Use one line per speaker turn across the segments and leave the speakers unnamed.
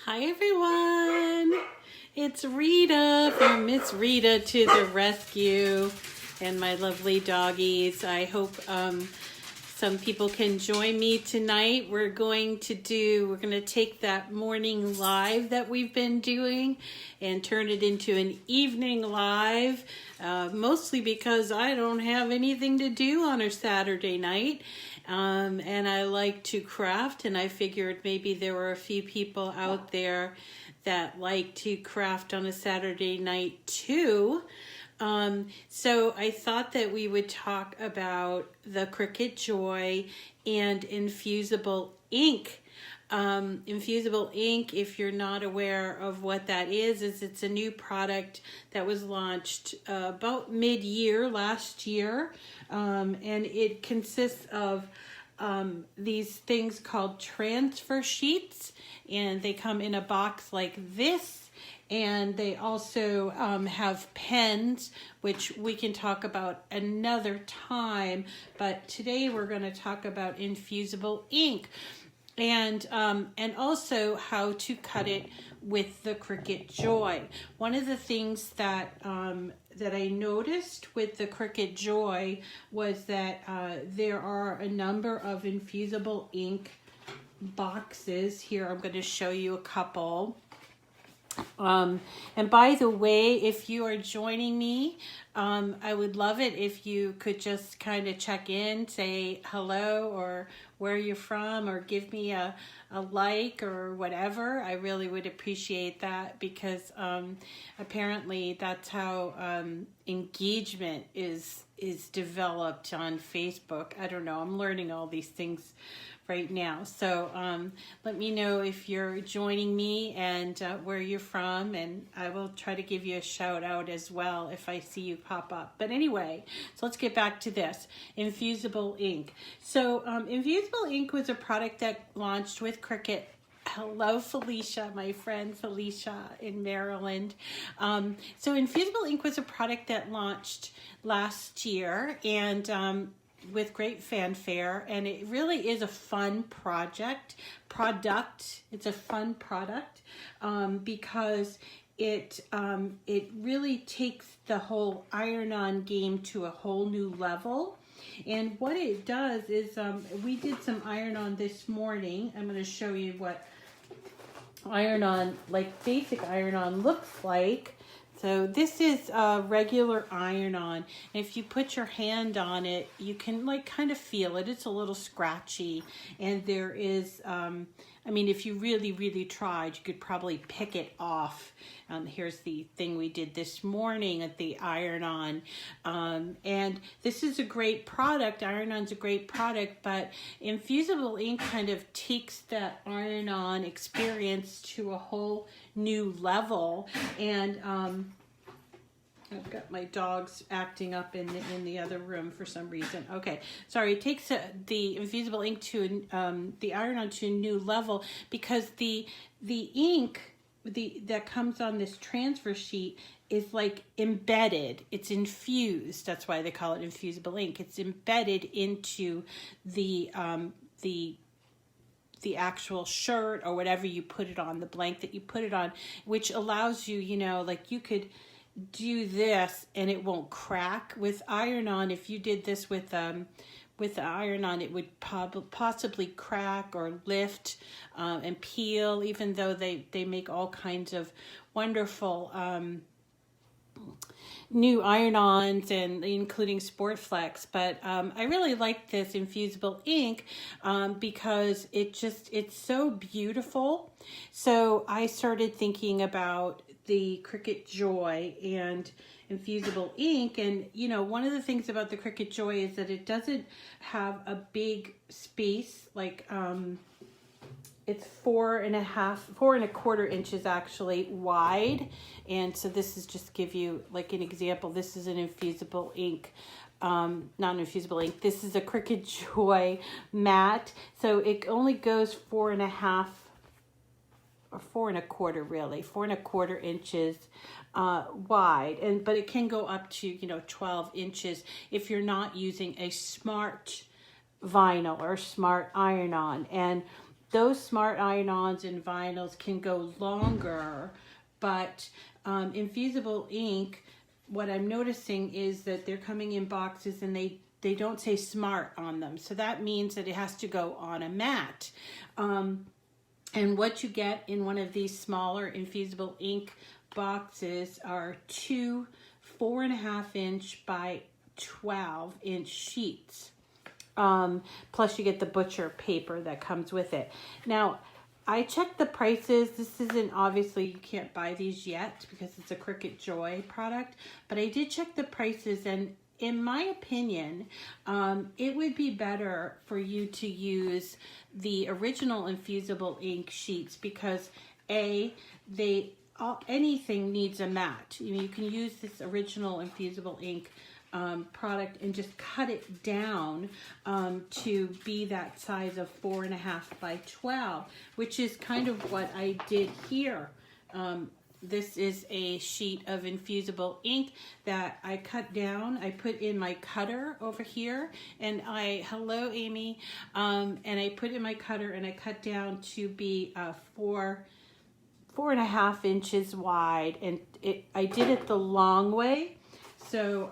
Hi everyone, it's Rita from Miss Rita to the rescue and my lovely doggies. I hope some people can join me tonight. We're going to take that morning live that we've been doing and turn it into an evening live, mostly because I don't have anything to do on a Saturday night. And I like to craft, and I figured maybe there were a few people out there that like to craft on a Saturday night too. So I thought that we would talk about the Cricut Joy and Infusible Ink. Infusible Ink, if you're not aware of what that is it's a new product that was launched about mid-year last year, and it consists of these things called transfer sheets, and they come in a box like this. And they also have pens, which we can talk about another time. But today we're going to talk about Infusible Ink, and also how to cut it with the Cricut Joy. One of the things that I noticed with the Cricut Joy was that there are a number of Infusible Ink boxes. Here I'm going to show you a couple. And by the way, if you are joining me, I would love it if you could just kind of check in, say hello or where you're from, or give me a like or whatever. I really would appreciate that, because apparently that's how engagement is developed on Facebook. I don't know. I'm learning all these things right now. So let me know if you're joining me and where you're from, and I will try to give you a shout out as well if I see you pop up. But anyway, so let's get back to this, Infusible Ink. So Infusible Ink was a product that launched with Cricut. Hello, Felicia, my friend Felicia in Maryland. So Infusible Ink was a product that launched last year, and with great fanfare, and it really is a fun product. It's a fun product because it really takes the whole iron-on game to a whole new level. And what it does is, we did some iron-on this morning. I'm going to show you what iron-on, like basic iron-on, looks like. So this is a regular iron-on. If you put your hand on it, you can like kind of feel it. It's a little scratchy, and there is, I mean, if you really, really tried, you could probably pick it off. Here's the thing we did this morning at the iron-on. And this is a great product. Iron-on's a great product, but Infusible Ink kind of takes that iron-on experience to a whole new level. And I've got my dogs acting up in the other room for some reason. Okay, sorry. It takes the Infusible Ink to the iron-on to a new level, because the ink that comes on this transfer sheet is like embedded. It's infused. That's why they call it Infusible Ink. It's embedded into the actual shirt or whatever you put it on, the blank that you put it on, which allows you, you know, like you could do this and it won't crack. With iron-on, if you did this with the iron-on, it would possibly crack or lift and peel, even though they make all kinds of wonderful new iron-ons, and including Sportflex. But I really like this Infusible Ink because it's so beautiful. So I started thinking about the Cricut Joy and Infusible Ink, and you know, one of the things about the Cricut Joy is that it doesn't have a big space. Like it's 4.25 inches actually wide. And so this is just give you like an example. This is an Infusible Ink, not an Infusible Ink. This is a Cricut Joy matte. So it only goes 4.5 or 4.25, really 4.25 inches wide, but it can go up to 12 inches if you're not using a smart vinyl or smart iron-on. And those smart iron-ons and vinyls can go longer, but Infusible Ink, what I'm noticing is that they're coming in boxes and they don't say smart on them. So that means that it has to go on a mat. And what you get in one of these smaller Infusible Ink boxes are 2 4.5-inch by 12-inch sheets. Plus you get the butcher paper that comes with it. Now, I checked the prices. This isn't, obviously you can't buy these yet because it's a Cricut Joy product, but I did check the prices, and in my opinion, it would be better for you to use the original Infusible Ink sheets because anything needs a mat. You can use this original Infusible Ink product and just cut it down to be that size of 4.5 by 12, which is kind of what I did here. This is a sheet of Infusible Ink that I cut down. I put in my cutter over here, and hello Amy, and I put in my cutter and I cut down to be 4.5 inches wide, and I did it the long way. So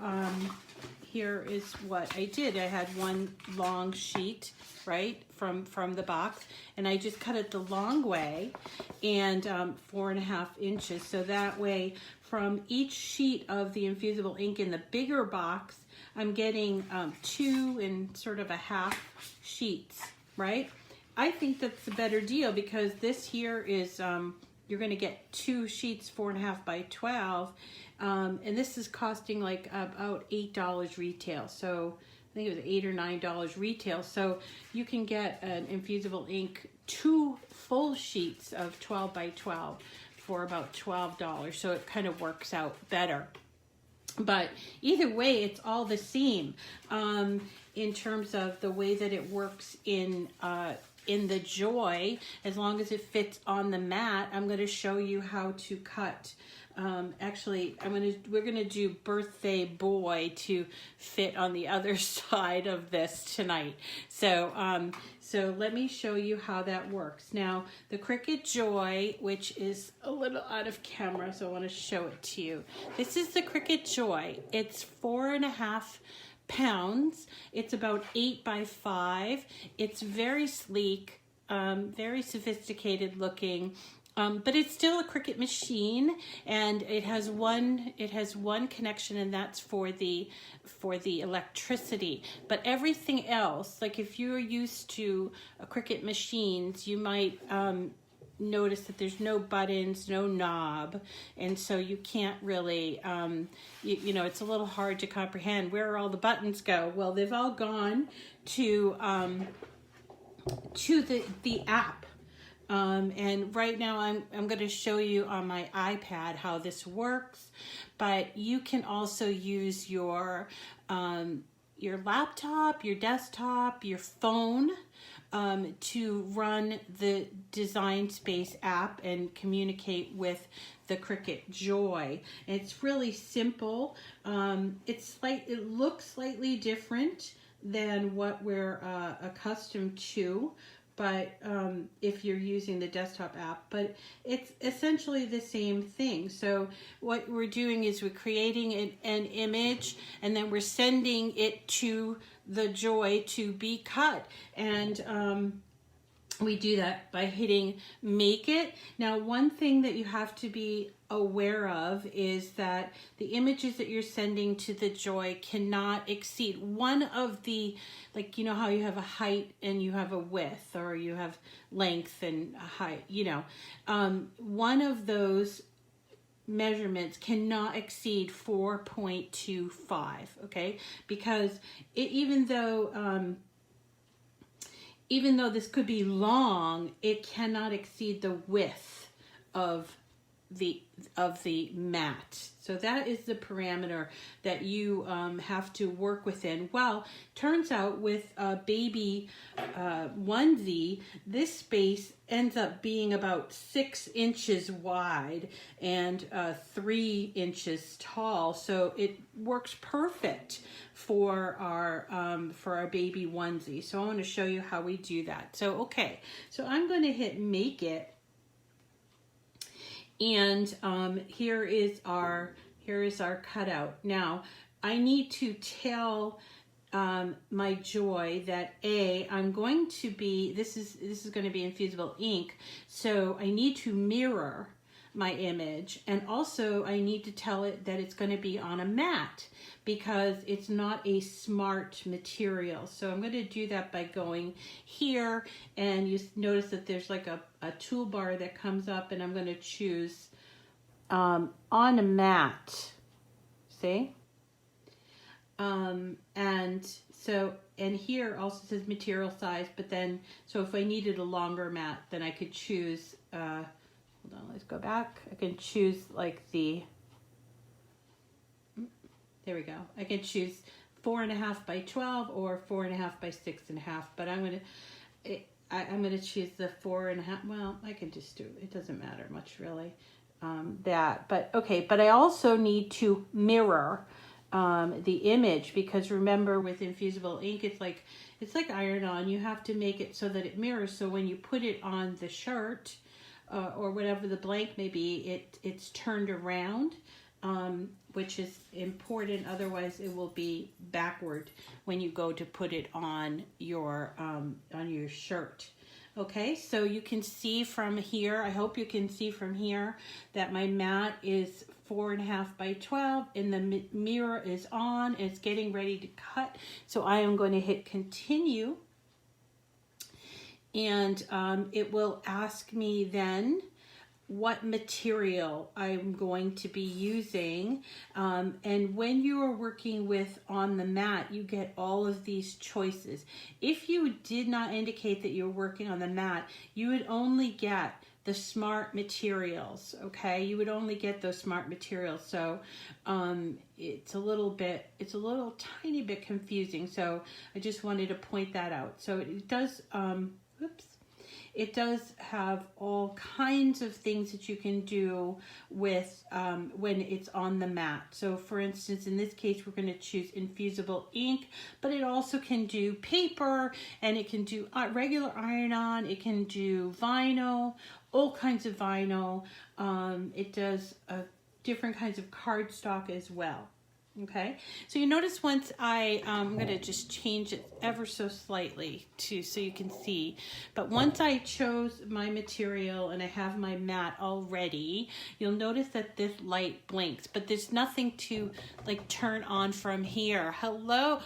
here is what I did. I had one long sheet, right, from the box, and I just cut it the long way, and 4.5 inches. So that way, from each sheet of the Infusible Ink in the bigger box, I'm getting 2 and sort of a half sheets, right? I think that's a better deal because this here is, you're going to get 2 sheets 4.5 by 12, and this is costing like about $8 retail. So I think it was $8 or $9 retail. So you can get an Infusible Ink 2 full sheets of 12 by 12 for about $12. So it kind of works out better. But either way, it's all the same in terms of the way that it works in the Joy. As long as it fits on the mat, I'm going to show you how to cut. Actually, we're gonna do birthday boy to fit on the other side of this tonight. So so let me show you how that works. Now, the Cricut Joy, which is a little out of camera, so I want to show it to you. This is the Cricut Joy. It's 4.5 pounds. It's about 8 by 5. It's very sleek, very sophisticated looking. But it's still a Cricut machine, and it has one connection, and that's for the electricity. But everything else, like if you're used to Cricut machines, you might notice that there's no buttons, no knob, and so you can't really, you know, it's a little hard to comprehend where all the buttons go. Well, they've all gone to the app. And right now I'm going to show you on my iPad how this works, but you can also use your laptop, your desktop, your phone to run the Design Space app and communicate with the Cricut Joy. It's really simple. It looks slightly different than what we're accustomed to, but if you're using the desktop app, but it's essentially the same thing. So what we're doing is we're creating an image, and then we're sending it to the Joy to be cut. And we do that by hitting Make It. Now, one thing that you have to be aware of is that the images that you're sending to the Joy cannot exceed one of the, like, you know how you have a height and you have a width, or you have length and a height, you know, one of those measurements cannot exceed 4.25, okay? Because even though this could be long, it cannot exceed the width of the mat. So that is the parameter that you have to work within. Well, turns out with a baby onesie, this space ends up being about 6 inches wide and 3 inches tall. So it works perfect for our baby onesie. So I want to show you how we do that. So okay, so I'm going to hit Make It. And here is our cutout. Now I need to tell my Joy that I'm going to be, this is going to be Infusible Ink, so I need to mirror my image, and also I need to tell it that it's going to be on a mat because it's not a smart material. So I'm going to do that by going here, and you notice that there's like a toolbar that comes up, and I'm going to choose on a mat, see? And here also says material size, but then, so if I needed a longer mat, then I could choose, hold on, let's go back. I can choose like there we go. I can choose 4.5 by 12 or 4.5 by 6.5, but I'm gonna choose the 4.5. Well, I can just do it. It doesn't matter much really, but okay. But I also need to mirror the image, because remember with Infusible Ink, it's like iron-on. You have to make it so that it mirrors. So when you put it on the shirt, or whatever the blank may be, it's turned around, which is important. Otherwise, it will be backward when you go to put it on your shirt. Okay, so you can see from here, I hope you can see from here that my mat is 4.5 by 12 and the mirror is on. It's getting ready to cut. So I am going to hit continue. And it will ask me then what material I'm going to be using. And when you are working with on the mat, you get all of these choices. If you did not indicate that you're working on the mat, you would only get the smart materials, okay? You would only get those smart materials. So it's a little tiny bit confusing. So I just wanted to point that out. So it does, it does have all kinds of things that you can do with when it's on the mat. So for instance, in this case, we're going to choose Infusible Ink, but it also can do paper, and it can do regular iron-on, it can do vinyl, all kinds of vinyl. It does different kinds of cardstock as well. Okay, so you notice once I'm going to just change it ever so slightly so you can see, but once I chose my material and I have my mat already, you'll notice that this light blinks, but there's nothing to like turn on from here. Hello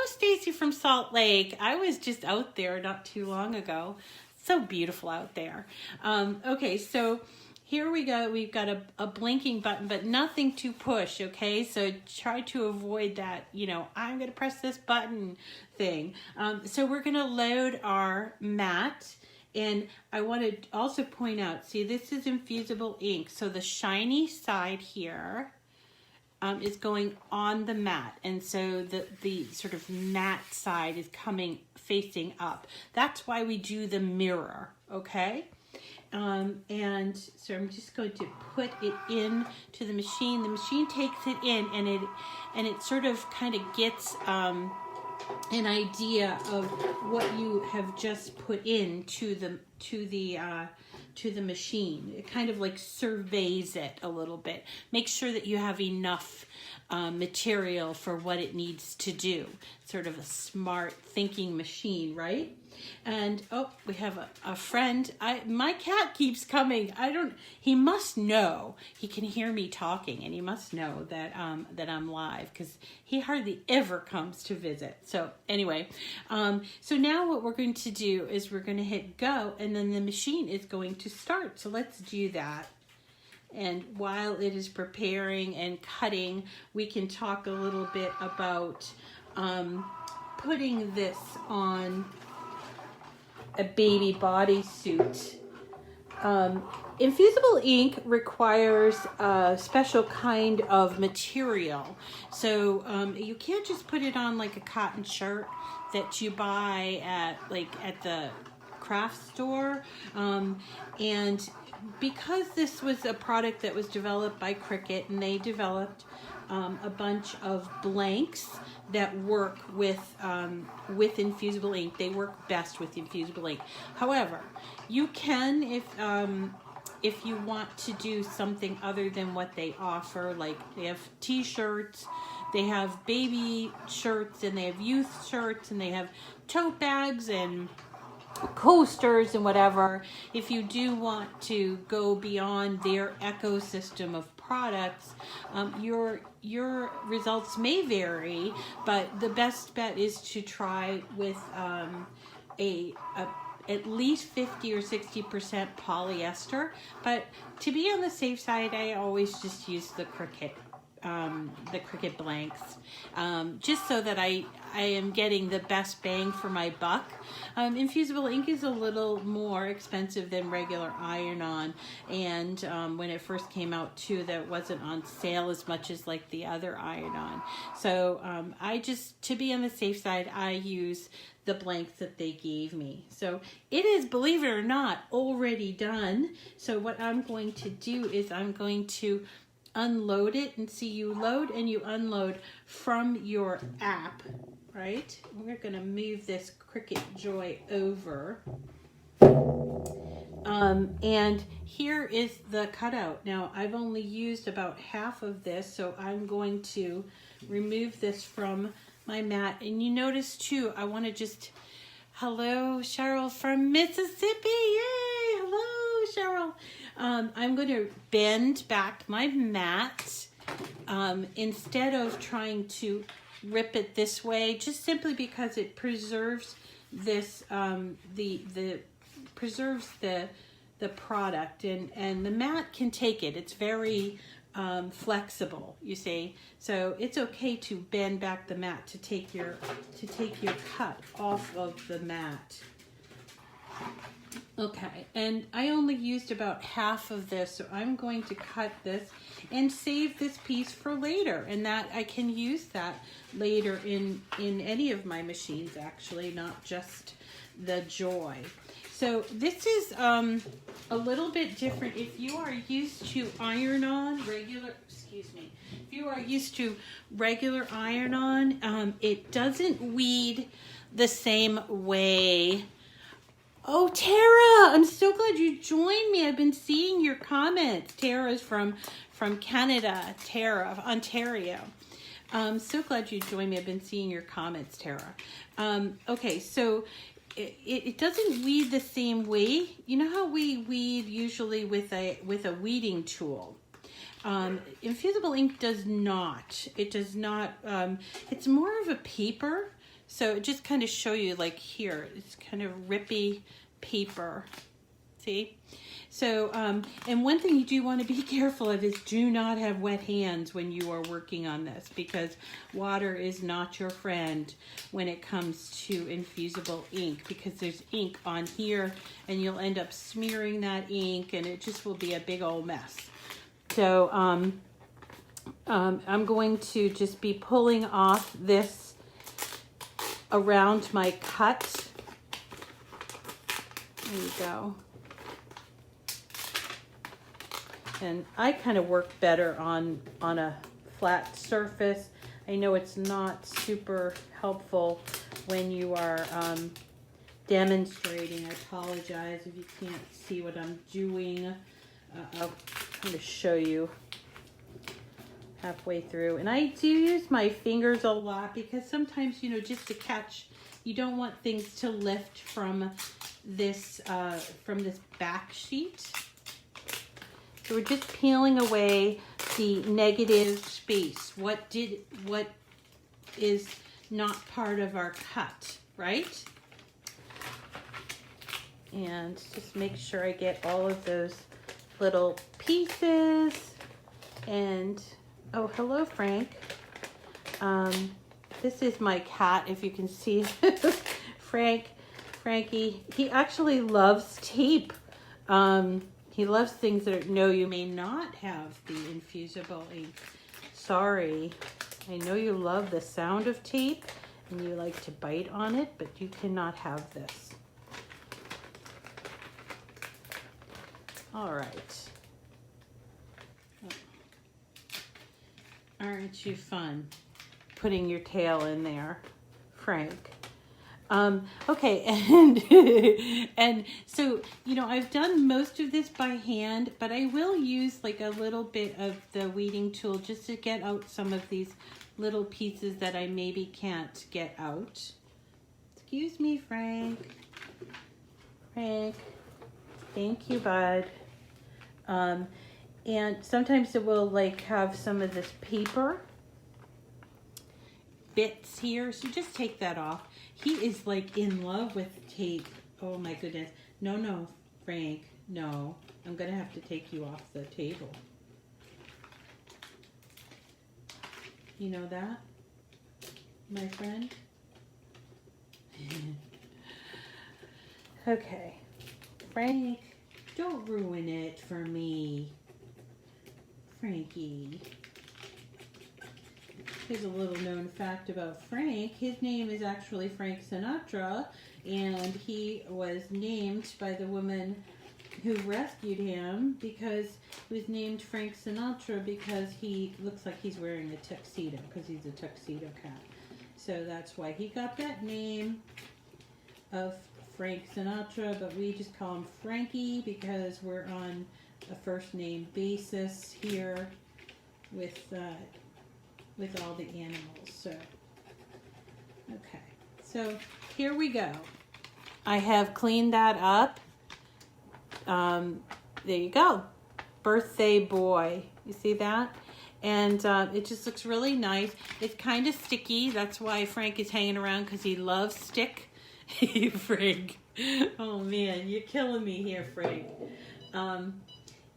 Stacy from Salt Lake. I was just out there not too long ago. So beautiful out there. Okay, so here we go. We've got a blinking button, but nothing to push, okay? So try to avoid that, I'm going to press this button thing. So we're going to load our mat. And I want to also point out, see, this is Infusible Ink. So the shiny side here is going on the mat. And so the sort of matte side is facing up. That's why we do the mirror, okay? And so I'm just going to put it in to the machine. The machine takes it in, and it sort of kind of gets an idea of what you have just put in to the machine. It kind of like surveys it a little bit. Make sure that you have enough material for what it needs to do. Sort of a smart thinking machine, right? And we have a friend. My cat keeps coming. He must know. He can hear me talking, and he must know that I'm live, because he hardly ever comes to visit. So anyway, so now what we're going to do is we're going to hit go, and then the machine is going to start. So let's do that. And while it is preparing and cutting, we can talk a little bit about putting this on a baby bodysuit. Infusible ink requires a special kind of material. So you can't just put it on like a cotton shirt that you buy at the craft store. And because this was a product that was developed by Cricut, and they developed a bunch of blanks that work with infusible ink. They work best with infusible ink. However, you can, if you want to do something other than what they offer, like they have t-shirts, they have baby shirts, and they have youth shirts, and they have tote bags and coasters and whatever. If you do want to go beyond their ecosystem of products, your results may vary, but the best bet is to try with at least 50 or 60% polyester. But to be on the safe side, I always just use the Cricut blanks, just so that I am getting the best bang for my buck. Infusible ink is a little more expensive than regular iron-on, and when it first came out too, that wasn't on sale as much as like the other iron-on. So I just, to be on the safe side, I use the blanks that they gave me. So it is, believe it or not, already done. So what I'm going to do is I'm going to unload it, and see, you load and you unload from your app, right? We're going to move this Cricut Joy over. And here is the cutout. Now, I've only used about half of this, so I'm going to remove this from my mat. And you notice too, I want to just, hello, Cheryl from Mississippi. Yay! Hello, Cheryl. I'm going to bend back my mat instead of trying to rip it this way, just simply because it preserves this preserves the product, and the mat can take it. It's very flexible, you see. So it's okay to bend back the mat to take your cut off of the mat. Okay, and I only used about half of this, so I'm going to cut this and save this piece for later, and that I can use that later in any of my machines, actually, not just the Joy. So this is a little bit different. If you are used to iron-on if you are used to regular iron-on, it doesn't weed the same way. Oh, Tara, I'm so glad you joined me. I've been seeing your comments. Tara's from Canada, Tara, Ontario. So glad you joined me. I've been seeing your comments, Tara. Okay, so it doesn't weed the same way. You know how we weed usually with a weeding tool? Infusible ink does not. It does not. It's more of a paper. So just kind of show you, like here, it's kind of rippy paper. See? So, and one thing you do want to be careful of is do not have wet hands when you are working on this, because water is not your friend when it comes to infusible ink, because there's ink on here and you'll end up smearing that ink and it just will be a big old mess. So, I'm going to just be pulling off this around my cut. There you go. And I kind of work better on a flat surface. I know it's not super helpful when you are demonstrating. I apologize if you can't see what I'm doing. I'll kind of show you halfway through. And I do use my fingers a lot because sometimes, you know, just to catch, you don't want things to lift from this back sheet. So we're just peeling away the negative space. What is not part of our cut, right? And just make sure I get all of those little pieces. And oh, hello, Frank. This is my cat, if you can see. Frankie, he actually loves tape. He loves things that are, no, you may not have the infusible ink. Sorry. I know you love the sound of tape and you like to bite on it, but you cannot have this. All right. Aren't you fun putting your tail in there, Frank? Okay, and so, you know, I've done most of this by hand, but I will use like a little bit of the weeding tool just to get out some of these little pieces that I maybe can't get out. Excuse me, Frank. Frank, thank you, bud. And sometimes it will like have some of this paper bits here, so just take that off. He is like in love with tape. Oh my goodness. No, no, Frank, no. I'm gonna have to take you off the table. You know that, my friend? Okay, Frank, don't ruin it for me. Frankie. Here's a little known fact about Frank. His name is actually Frank Sinatra, and he was named by the woman who rescued him because he was named Frank Sinatra because he looks like he's wearing a tuxedo, because he's a tuxedo cat. So that's why he got that name of Frank Sinatra, but we just call him Frankie because we're on a first name basis here with all the animals. So, okay. So here we go. I have cleaned that up. There you go. Birthday boy. You see that? And it just looks really nice. It's kind of sticky. That's why Frank is hanging around, because he loves stick. Frank. Oh man, you're killing me here, Frank.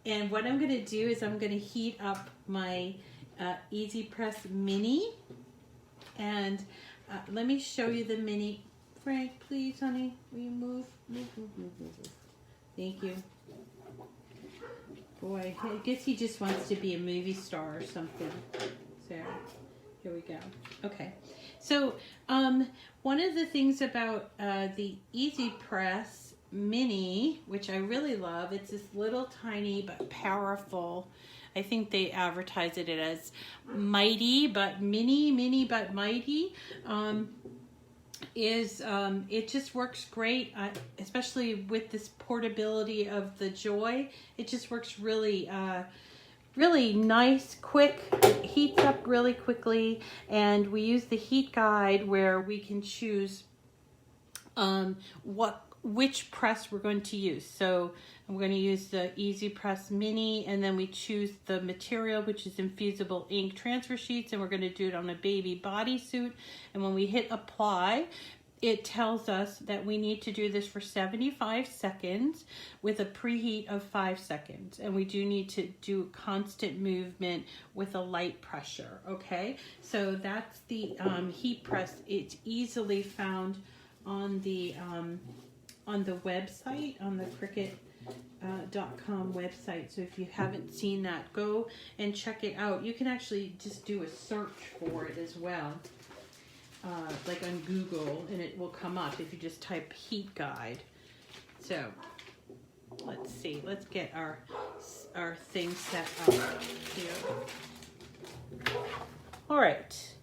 And what I'm going to do is I'm going to heat up my EasyPress Mini. And let me show you the Mini. Frank, please, honey. Will you move? Move. Thank you. Boy, I guess he just wants to be a movie star or something. So, here we go. Okay. So, one of the things about the EasyPress Mini, which I really love, it's this little tiny but powerful, I think they advertise it as mighty but mini but mighty, it just works great, especially with this portability of the Joy. It just works really really nice, quick. It heats up really quickly, and we use the heat guide where we can choose which press we're going to use. So I'm going to use the EasyPress Mini, and then we choose the material, which is Infusible Ink transfer sheets, and we're going to do it on a baby bodysuit. And when we hit apply, it tells us that we need to do this for 75 seconds with a preheat of 5 seconds. And we do need to do constant movement with a light pressure, okay? So that's the heat press. It's easily found on the website, on the Cricut.com website. So if you haven't seen that, go and check it out. You can actually just do a search for it as well. Like on Google, and it will come up if you just type heat guide. So let's see, let's get our thing set up here. All right.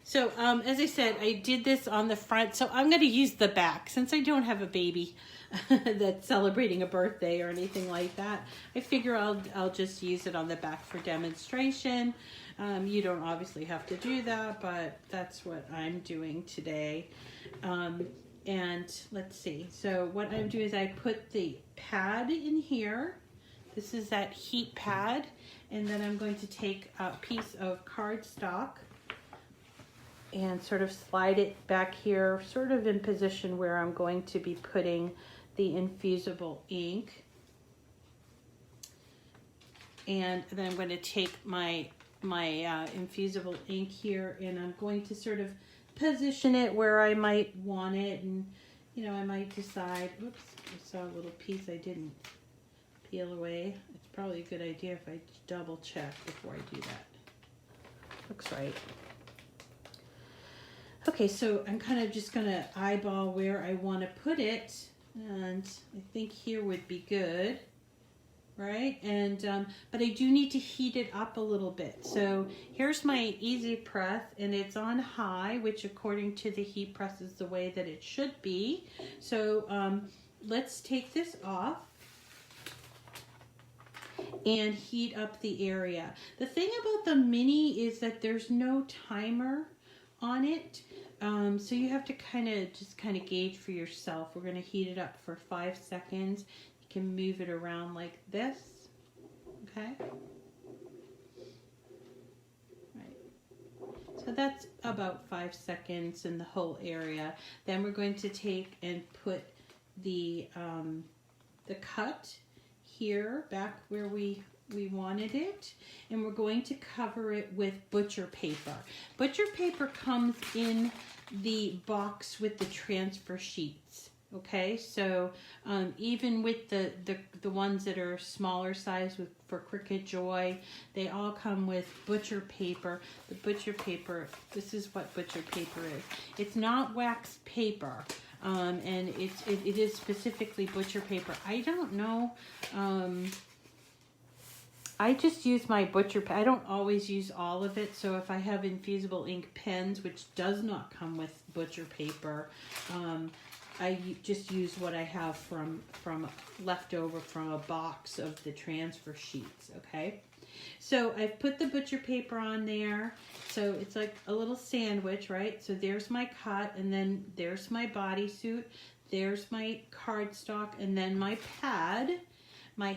So as I said, I did this on the front, so I'm going to use the back since I don't have a baby that's celebrating a birthday or anything like that. I figure I'll just use it on the back for demonstration. You don't obviously have to do that, but that's what I'm doing today. And let's see. So what I'm doing is I put the pad in here. This is that heat pad. And then I'm going to take a piece of cardstock and sort of slide it back here, sort of in position where I'm going to be putting the infusible ink. And then I'm going to take my infusible ink here, and I'm going to sort of position it where I might want it, and you know, I might decide, oops, I saw a little piece I didn't peel away. It's probably a good idea if I double check before I do that. Looks right. Okay, so I'm kind of just going to eyeball where I want to put it, and I think here would be good, right? And but I do need to heat it up a little bit. So here's my EasyPress, and it's on high, which according to the heat press is the way that it should be. So let's take this off and heat up the area. The thing about the Mini is that there's no timer on it. So you have to kind of gauge for yourself. We're going to heat it up for 5 seconds. You can move it around like this. Okay. Right. So that's about 5 seconds in the whole area. Then we're going to take and put the cut here back where we wanted it, and we're going to cover it with butcher paper. Butcher paper comes in the box with the transfer sheets. Okay, so even with the ones that are smaller size for Cricut Joy, they all come with butcher paper. The butcher paper, this is what butcher paper is. It's not wax paper. And it is specifically butcher paper. I don't know. I just use my butcher. I don't always use all of it. So if I have Infusible Ink pens, which does not come with butcher paper, I just use what I have from leftover from a box of the transfer sheets. Okay. So I've put the butcher paper on there. So it's like a little sandwich, right? So there's my cut, and then there's my bodysuit. There's my cardstock, and then my pad. My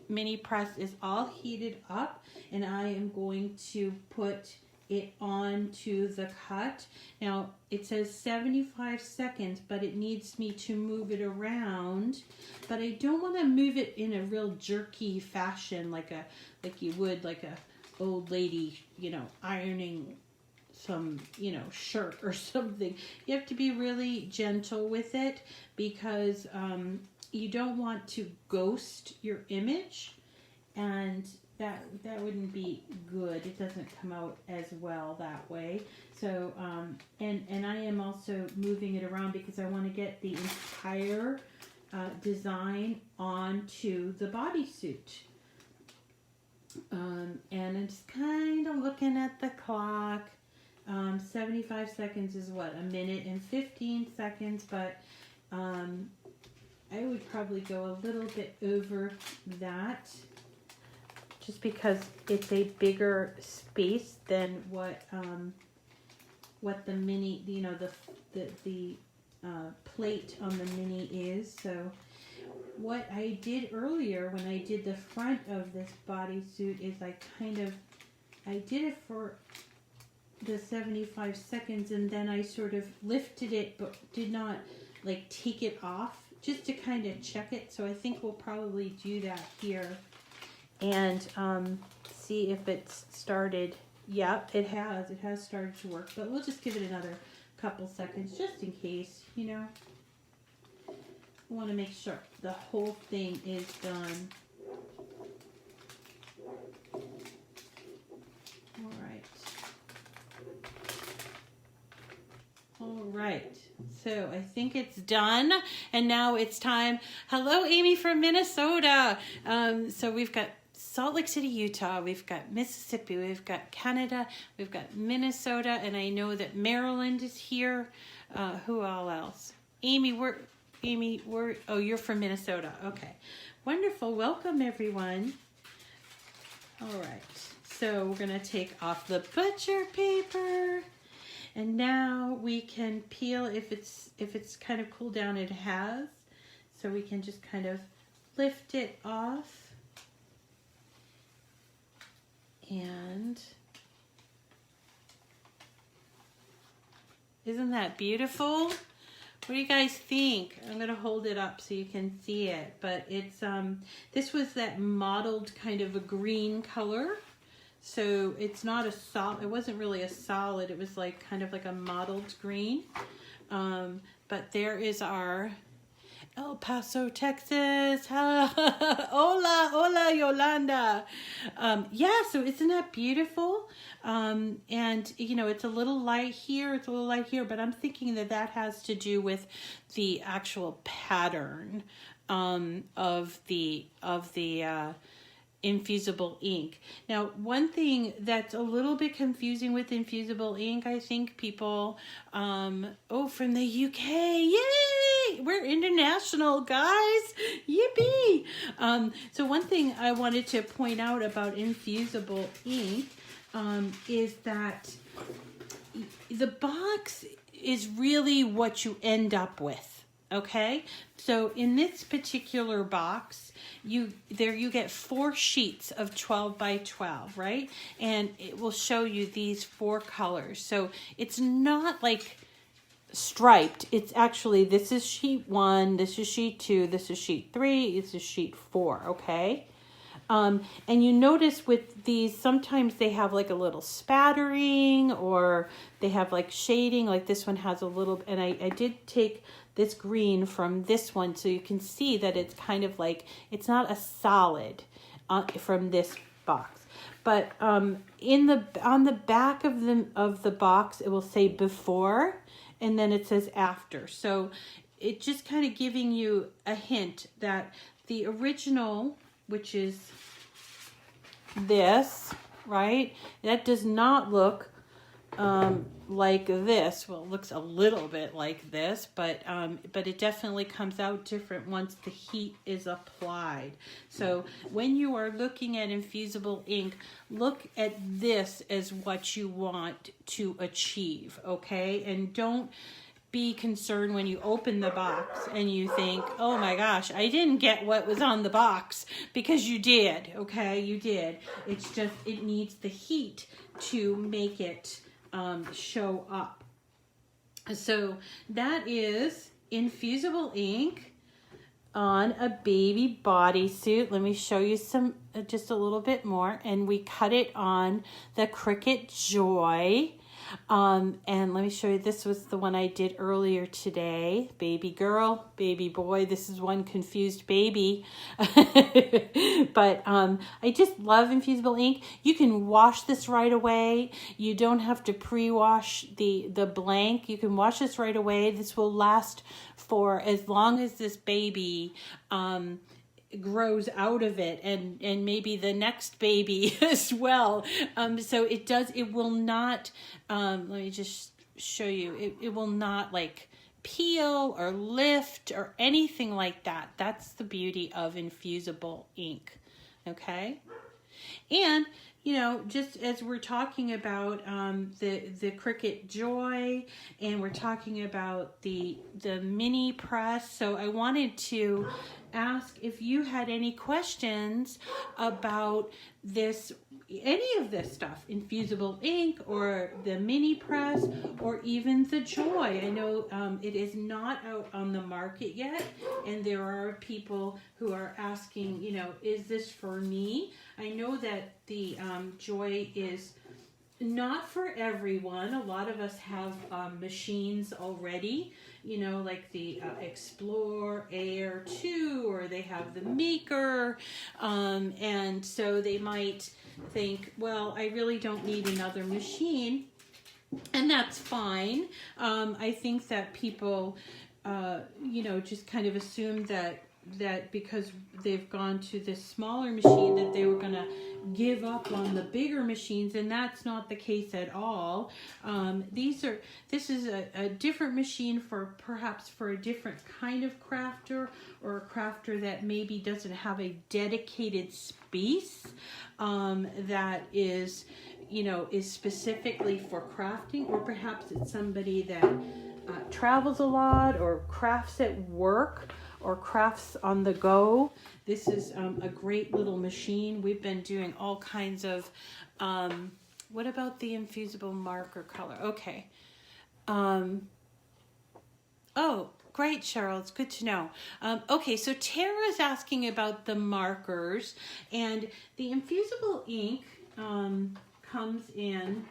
mini press is all heated up, and I am going to put it onto the cut. Now it says 75 seconds, but it needs me to move it around, but I don't want to move it in a real jerky fashion like you would like a old lady, you know, ironing some, you know, shirt or something. You have to be really gentle with it because you don't want to ghost your image, and that wouldn't be good. It doesn't come out as well that way. So and I am also moving it around because I want to get the entire design onto the bodysuit. And I'm just kind of looking at the clock. 75 seconds is what, 1 minute and 15 seconds, but I would probably go a little bit over that just because it's a bigger space than what the Mini, you know, the plate on the Mini is. So what I did earlier when I did the front of this bodysuit is I did it for the 75 seconds, and then I sort of lifted it but did not like take it off just to kind of check it. So I think we'll probably do that here and see if it's started. Yep, it has started to work, but we'll just give it another couple seconds just in case, you know. I want to make sure the whole thing is done. All right, so I think it's done, and now it's time. Hello, Amy from Minnesota. So we've got Salt Lake City, Utah. We've got Mississippi. We've got Canada. We've got Minnesota, and I know that Maryland is here. Who all else? Amy, oh, you're from Minnesota. Okay, wonderful. Welcome, everyone. All right, so we're gonna take off the butcher paper. And now we can peel if it's kind of cooled down. It has, so we can just kind of lift it off. And isn't that beautiful? What do you guys think? I'm gonna hold it up so you can see it. But it's this was that mottled kind of a green color. So it's not a solid, it wasn't really a solid, it was like kind of like a mottled green. But there is our El Paso, Texas. Yolanda. Yeah, so isn't that beautiful? And, you know, it's a little light here, it's a little light here, but I'm thinking that that has to do with the actual pattern of the Infusible ink. Now, one thing that's a little bit confusing with Infusible ink, I think people, oh, from the UK, yay! We're international, guys! Yippee! So one thing I wanted to point out about Infusible ink is that the box is really what you end up with. Okay, so in this particular box, you get 4 sheets of 12 by 12, right? And it will show you these 4 colors. So it's not like striped. It's actually, this is sheet 1, this is sheet 2, this is sheet 3, this is sheet 4, okay? And you notice with these, sometimes they have like a little spattering, or they have like shading, like this one has a little, and I did take this green from this one, so you can see that it's kind of like, it's not a solid from this box. But on the back of the box, it will say before, and then it says after. So it just kind of giving you a hint that the original, which is this, right? That does not look like this. Well, it looks a little bit like this, but it definitely comes out different once the heat is applied. So when you are looking at Infusible ink, look at this as what you want to achieve, okay? And don't be concerned when you open the box and you think, oh my gosh, I didn't get what was on the box, because you did, okay? You did. It's just, it needs the heat to make it show up. So that is Infusible ink on a baby bodysuit. Let me show you some, just a little bit more. And we cut it on the Cricut Joy. And let me show you, this was the one I did earlier today. Baby girl, baby boy, this is one confused baby. But I just love Infusible ink. You can wash this right away. You don't have to pre-wash the blank. You can wash this right away. This will last for as long as this baby grows out of it, and maybe the next baby as well. So it will not, let me just show you, it will not like peel or lift or anything like that. That's the beauty of Infusible ink, okay? And you know, just as we're talking about the Cricut Joy, and we're talking about the mini press, so I wanted to ask if you had any questions about this, any of this stuff, Infusible ink or the mini press or even the Joy. I know it is not out on the market yet, and there are people who are asking, you know, is this for me? I know that the Joy is not for everyone. A lot of us have machines already, you know, like the Explore Air 2, or they have the Maker, and so they might think, well, I really don't need another machine, and that's fine. I think that people, you know, just kind of assume that because they've gone to this smaller machine that they were going to give up on the bigger machines, and that's not the case at all. This is a different machine for perhaps for a different kind of crafter, or a crafter that maybe doesn't have a dedicated space that is, you know, is specifically for crafting, or perhaps it's somebody that travels a lot or crafts at work or crafts on the go. This is a great little machine. We've been doing all kinds of, what about the Infusible marker color? Okay. Oh, great, Cheryl. It's good to know. Okay, so Tara's asking about the markers, and the Infusible ink comes in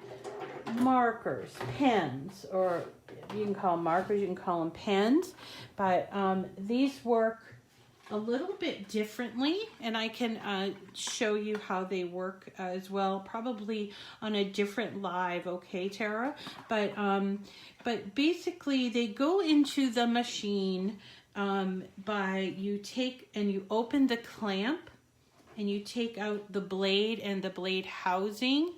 markers, pens, or you can call them markers, you can call them pens, but these work a little bit differently, and I can show you how they work as well, probably on a different live, okay, Tara? But basically they go into the machine by you take and you open the clamp and you take out the blade and the blade housing.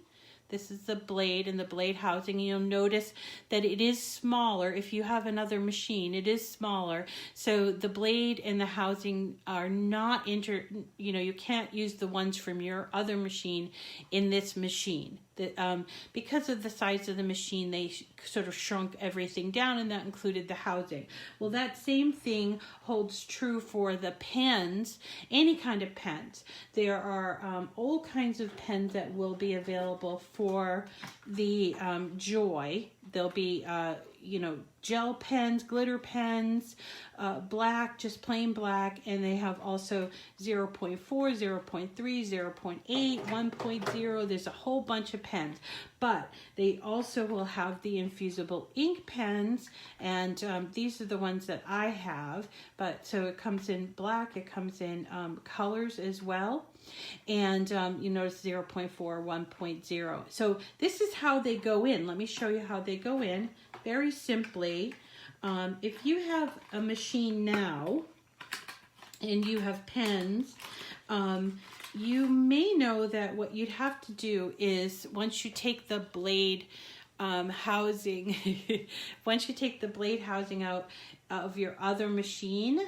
This is the blade and the blade housing. You'll notice that it is smaller. If you have another machine, it is smaller. So the blade and the housing are not you can't use the ones from your other machine in this machine. Because of the size of the machine, they sort of shrunk everything down, and that included the housing. Well, that same thing holds true for the pens, any kind of pens. There are all kinds of pens that will be available for the Joy. There'll be gel pens, glitter pens, black, just plain black, and they have also 0.4, 0.3, 0.8, 1.0. There's a whole bunch of pens, but they also will have the Infusible Ink pens, and these are the ones that I have. But so it comes in black, it comes in colors as well. And you notice 0.4, 1.0. So this is how they go in. Let me show you how they go in. Very simply, if you have a machine now and you have pens, you may know that what you'd have to do is once you take the blade housing, once you take the blade housing out of your other machine,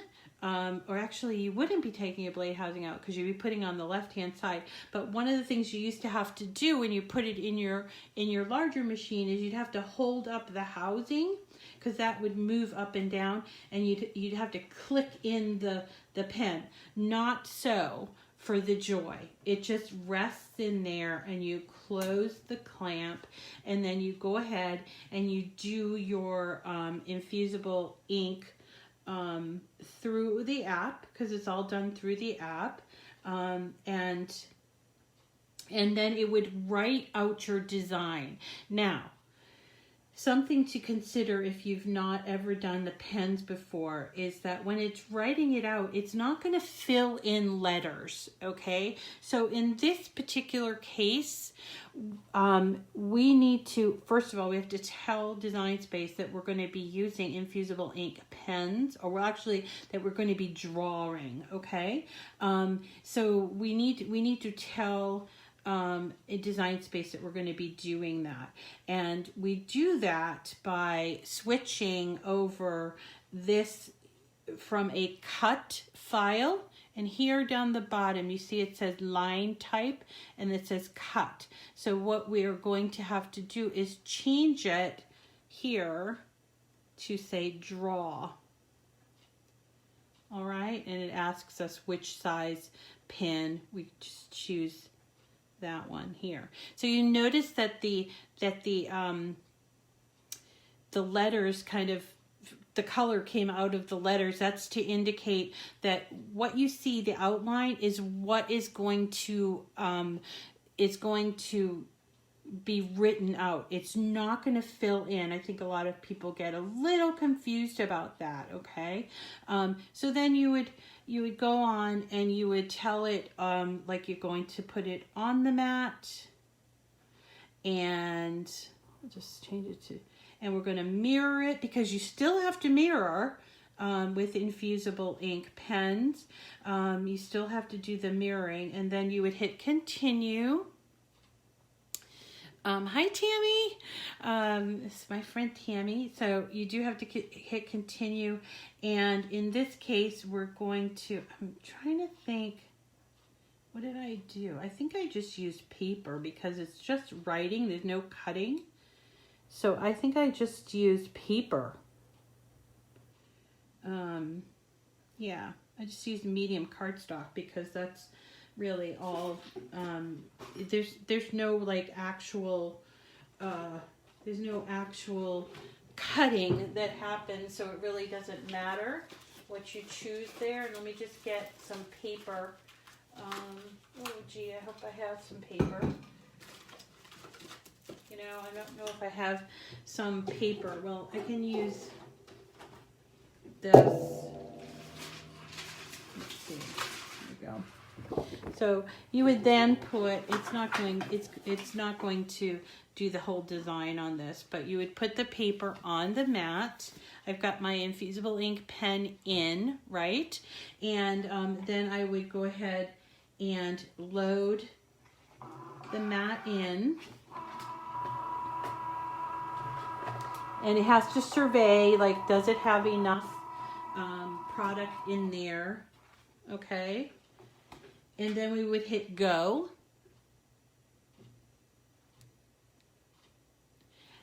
or actually you wouldn't be taking a blade housing out because you'd be putting on the left hand side, but one of the things you used to have to do when you put it in your larger machine is you'd have to hold up the housing, because that would move up and down, and you'd have to click in the pen. Not so for the Joy. It just rests in there, and you close the clamp, and then you go ahead and you do your Infusible Ink through the app, because it's all done through the app, and then it would write out your design. Now, something to consider if you've not ever done the pens before is that when it's writing it out, it's not going to fill in letters, okay? So in this particular case, we need to, first of all, we have to tell Design Space that we're going to be using Infusible Ink pens, or that we're going to be drawing, okay? So we need to tell a Design Space that we're going to be doing that, and we do that by switching over this from a cut file, and here down the bottom you see it says line type and it says cut. So what we are going to have to do is change it here to say draw. All right, and it asks us which size pen. We just choose that one here. So you notice that the letters kind of, the color came out of the letters. That's to indicate that what you see, the outline, is what is going to be written out. It's not going to fill in. I think a lot of people get a little confused about that, okay? So then you would go on and you would tell it like you're going to put it on the mat, and I'll just change it to, and we're going to mirror it, because you still have to mirror with Infusible Ink pens. You still have to do the mirroring, and then you would hit continue. Hi, Tammy. This is my friend Tammy. So you do have to hit continue. And in this case, we're going to, I'm trying to think, what did I do? I think I just used paper because it's just writing. There's no cutting. So I think I just used paper. Yeah, I just used medium cardstock because that's really all. There's no like actual there's no actual cutting that happens, so it really doesn't matter what you choose there. Let me just get some paper. Oh gee, I hope I have some paper. You know, I don't know if I have some paper. Well, I can use this. Let's So you would then put, it's not going to do the whole design on this, but you would put the paper on the mat. I've got my Infusible Ink pen in, right? And then I would go ahead and load the mat in. And it has to survey, like, does it have enough product in there? Okay. And then we would hit go.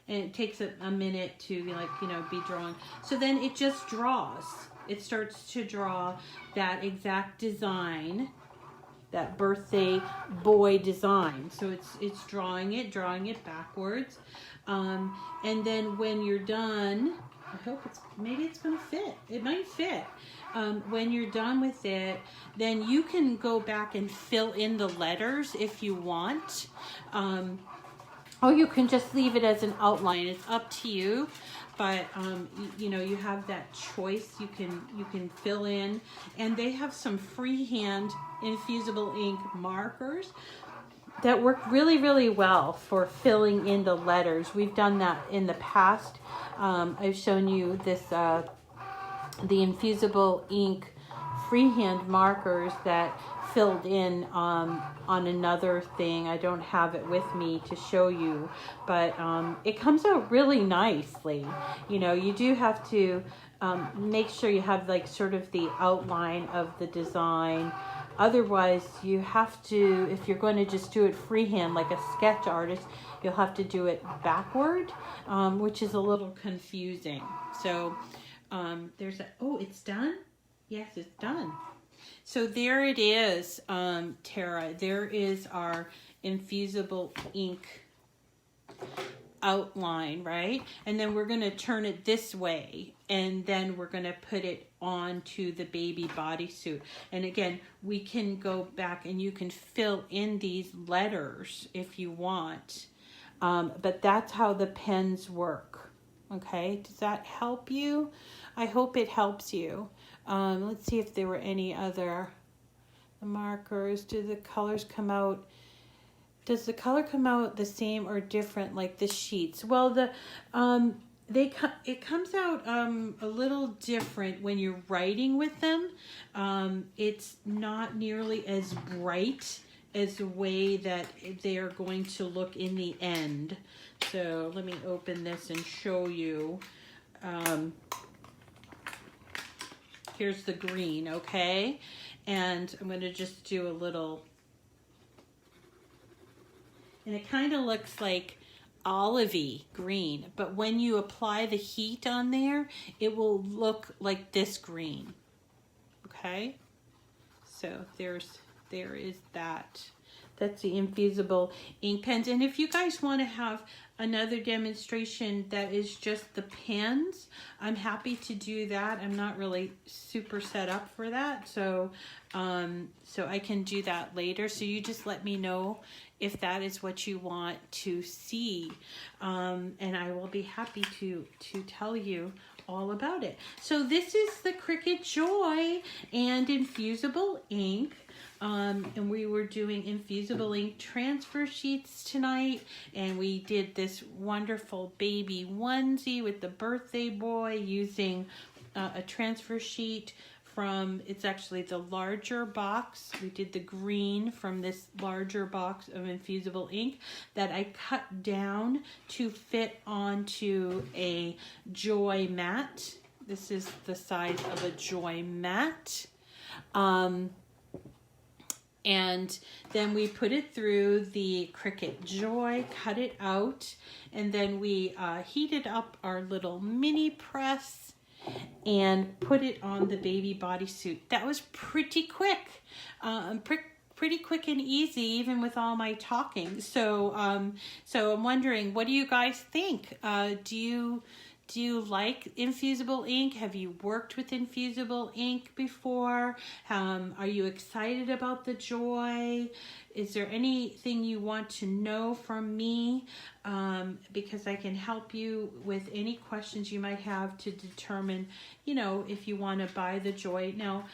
And it takes a minute to, like, you know, be drawn. So then it just draws. It starts to draw that exact design, that birthday boy design. So it's drawing it backwards. And then when you're done, I hope maybe it's gonna fit. It might fit. When you're done with it, then you can go back and fill in the letters if you want. Or you can just leave it as an outline. It's up to you, but you know, you have that choice. You can fill in, and they have some freehand Infusible Ink markers that work really, really well for filling in the letters. We've done that in the past. I've shown you this, the Infusible Ink freehand markers that filled in on another thing. I don't have it with me to show you, but it comes out really nicely. You know, you do have to make sure you have, like, sort of the outline of the design. Otherwise, you have to, if you're going to just do it freehand like a sketch artist, you'll have to do it backward, which is a little confusing. So there's a, oh, it's done? Yes, it's done. So there it is, Tara. There is our Infusible Ink outline, right? And then we're going to turn it this way, and then we're going to put it onto the baby bodysuit. And again, we can go back and you can fill in these letters if you want, but that's how the pens work. Okay, does that help you? I hope it helps you. Let's see if there were any other markers. Do the colors come out? Does the color come out the same or different, like the sheets? Well, it comes out a little different when you're writing with them. It's not nearly as bright as the way that they are going to look in the end. So let me open this and show you. Here's the green, okay? And I'm going to just do a little, and it kind of looks like olivey green, but when you apply the heat on there, it will look like this green, okay? So there is that. That's the Infusible Ink pens. And if you guys want to have another demonstration that is just the pens, I'm happy to do that. I'm not really super set up for that, so so I can do that later. So you just let me know if that is what you want to see, and I will be happy to tell you all about it. So this is the Cricut Joy and Infusible Ink. And we were doing Infusible Ink transfer sheets tonight, and we did this wonderful baby onesie with the birthday boy using a transfer sheet from, it's actually the larger box. We did the green from this larger box of Infusible Ink that I cut down to fit onto a Joy mat. This is the size of a Joy mat. And then we put it through the Cricut Joy, cut it out, and then we heated up our little mini press and put it on the baby bodysuit. That was pretty quick, pretty quick and easy, even with all my talking. So, so I'm wondering, what do you guys think? Do you like Infusible Ink? Have you worked with Infusible Ink before? Are you excited about the Joy? Is there anything you want to know from me? Because I can help you with any questions you might have to determine, you know, if you want to buy the Joy. Now,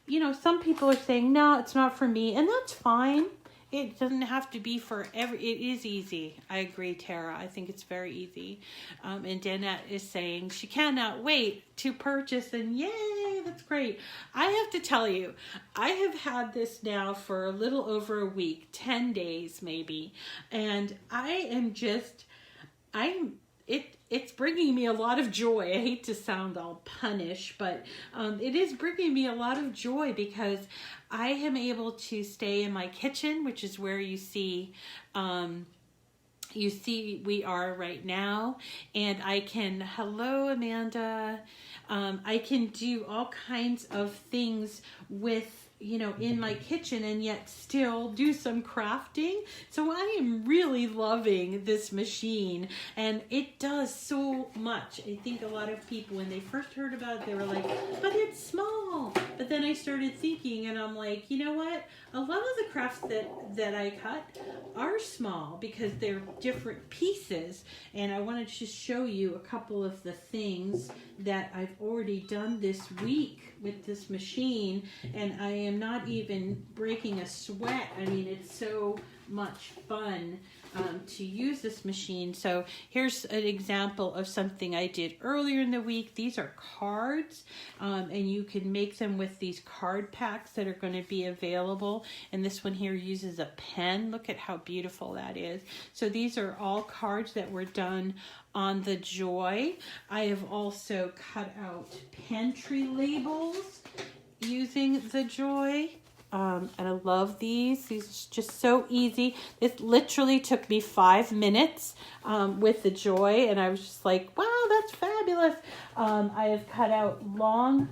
you know, some people are saying, no, it's not for me, and that's fine. It doesn't have to be for every, it is easy. I agree, Tara. I think it's very easy. And Danette is saying she cannot wait to purchase, and yay, that's great. I have to tell you, I have had this now for a little over a week, 10 days maybe, and it's bringing me a lot of joy. I hate to sound all punish, but it is bringing me a lot of joy because I am able to stay in my kitchen, which is where you see we are right now, and I can, hello Amanda, I can do all kinds of things with, you know, in my kitchen and yet still do some crafting. So I am really loving this machine, and it does so much. I think a lot of people, when they first heard about it, they were like, but it's small. But then I started thinking, and I'm like, you know what? A lot of the crafts that I cut are small because they're different pieces. And I wanted to just show you a couple of the things that I've already done this week with this machine, and I am not even breaking a sweat. I mean, it's so much fun to use this machine. So here's an example of something I did earlier in the week. These are cards, and you can make them with these card packs that are going to be available. And this one here uses a pen. Look at how beautiful that is. So these are all cards that were done on the Joy. I have also cut out pantry labels using the Joy. And I love these. These are just so easy. This literally took me 5 minutes with the Joy, and I was just like, wow, that's fabulous. I have cut out long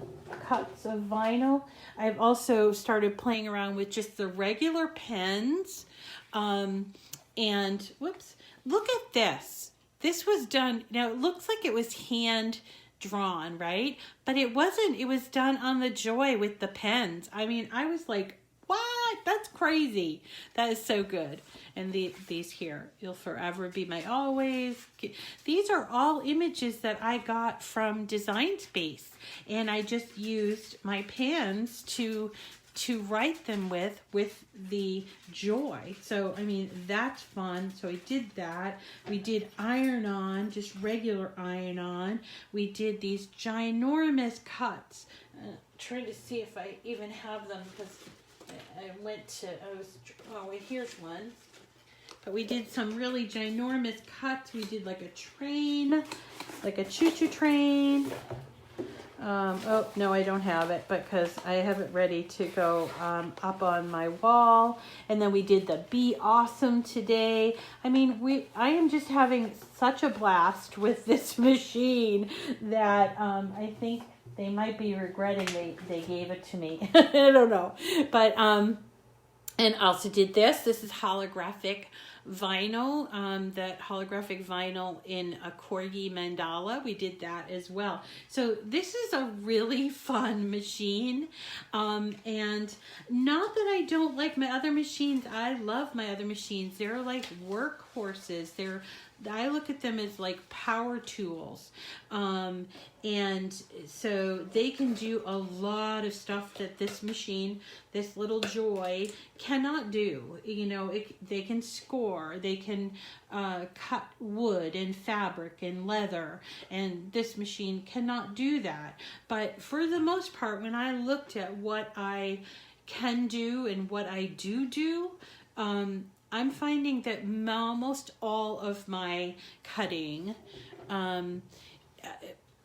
cuts of vinyl. I've also started playing around with just the regular pens. And whoops, look at this. This was done, now it looks like it was hand drawn, right? But it wasn't. It was done on the Joy with the pens. I mean, I was like, what? That's crazy. That is so good. And these here, you'll forever be my always. These are all images that I got from Design Space, and I just used my pens to write them with the Joy. So, I mean, that's fun. So I did that. We did iron on, just regular iron on. We did these ginormous cuts. Trying to see if I even have them, because oh wait, here's one. But we did some really ginormous cuts. We did like a train, like a choo-choo train. Oh, no, I don't have it, because I have it ready to go up on my wall. And then we did the Be Awesome today. I mean, I am just having such a blast with this machine that I think they might be regretting they gave it to me. I don't know. But, and also did this. This is holographic vinyl, that holographic vinyl in a corgi mandala. We did that as well. So this is a really fun machine, and not that I don't like my other machines. I love my other machines. They're like workhorses. I look at them as like power tools, and so they can do a lot of stuff that this machine, this little Joy, cannot do. You know, they can score, they can cut wood and fabric and leather, and this machine cannot do that. But for the most part, when I looked at what I can do and what I do, I'm finding that almost all of my cutting, oh,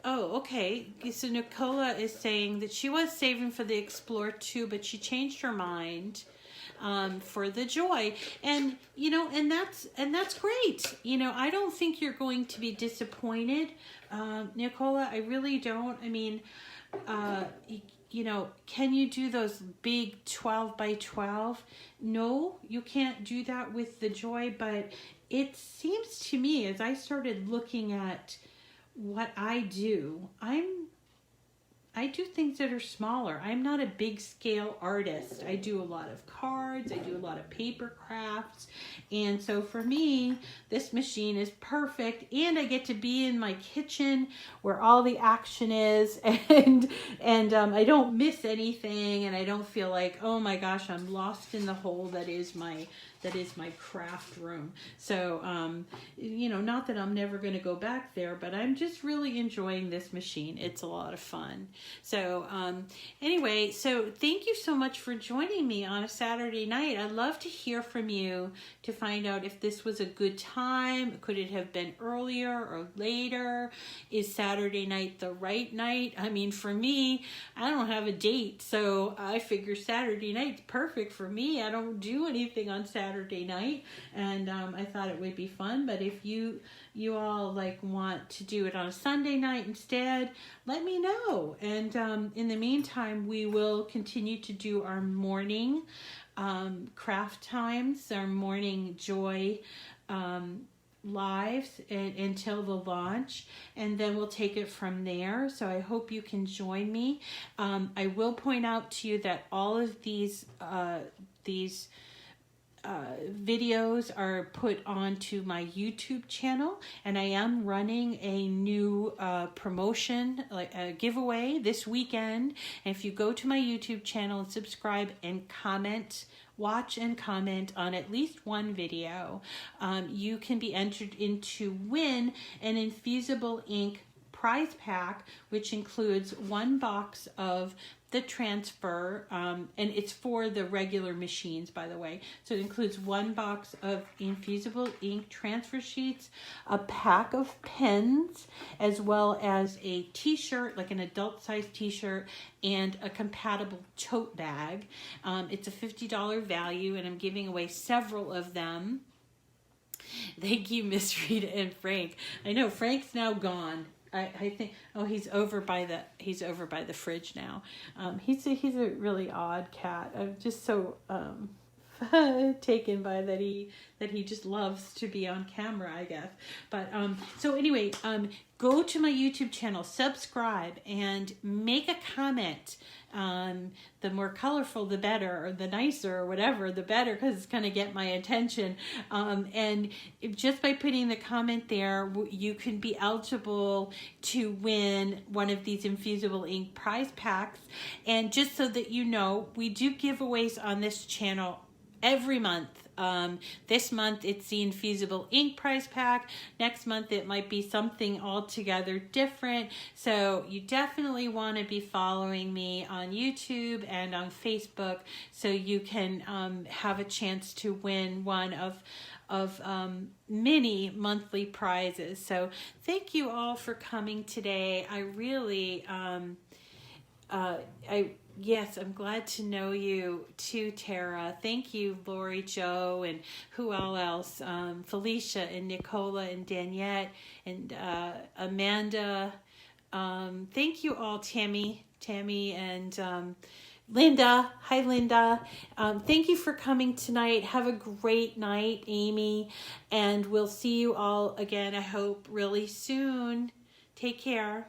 okay. So Nicola is saying that she was saving for the Explorer 2, but she changed her mind for the Joy. And, you know, and that's great. You know, I don't think you're going to be disappointed, Nicola. I really don't. I mean, you know, can you do those big 12 by 12? No, you can't do that with the Joy, but it seems to me, as I started looking at what I do, I I do things that are smaller. I'm not a big scale artist. I do a lot of cards. I do a lot of paper crafts. And so for me, this machine is perfect. And I get to be in my kitchen where all the action is. And I don't miss anything. And I don't feel like, oh my gosh, I'm lost in the hole that is my craft room. So, you know, not that I'm never going to go back there, but I'm just really enjoying this machine. It's a lot of fun. So, anyway, so thank you so much for joining me on a Saturday night. I'd love to hear from you to find out if this was a good time. Could it have been earlier or later? Is Saturday night the right night? I mean, for me, I don't have a date, so I figure Saturday night's perfect for me. I don't do anything on Saturday night, and I thought it would be fun. But if you all like want to do it on a Sunday night instead, let me know. And in the meantime, we will continue to do our morning craft times, our morning joy lives until the launch, and then we'll take it from there. So I hope you can join me. I will point out to you that all of these videos are put onto my YouTube channel, and I am running a new promotion, like a giveaway this weekend. And if you go to my YouTube channel and subscribe and comment, watch and comment on at least one video, you can be entered in to win an Infusible Ink prize pack, which includes 1 box of the transfer, and it's for the regular machines, by the way. So it includes 1 box of Infusible Ink transfer sheets, a pack of pens, as well as a t-shirt, like an adult size t-shirt, and a compatible tote bag. It's a $50 value, and I'm giving away several of them. Thank you, Miss Rita and Frank. I know Frank's now gone. I think, oh, he's over by the fridge now. He's a really odd cat. I'm just so taken by that he just loves to be on camera, I guess. But so anyway, go to my YouTube channel, subscribe, and make a comment. The more colorful, the better, or the nicer, or whatever, the better, because it's going to get my attention. And just by putting the comment there, you can be eligible to win one of these Infusible Ink prize packs. And just so that you know, we do giveaways on this channel every month. This month it's the Infusible Ink prize pack. Next month it might be something altogether different. So you definitely want to be following me on YouTube and on Facebook so you can have a chance to win one of many monthly prizes. So thank you all for coming today. I really yes, I'm glad to know you too, Tara. Thank you, Lori, Joe, and who all else? Felicia and Nicola and Daniette and Amanda. Thank you all, Tammy and Linda. Hi, Linda. Thank you for coming tonight. Have a great night, Amy. And we'll see you all again, I hope, really soon. Take care.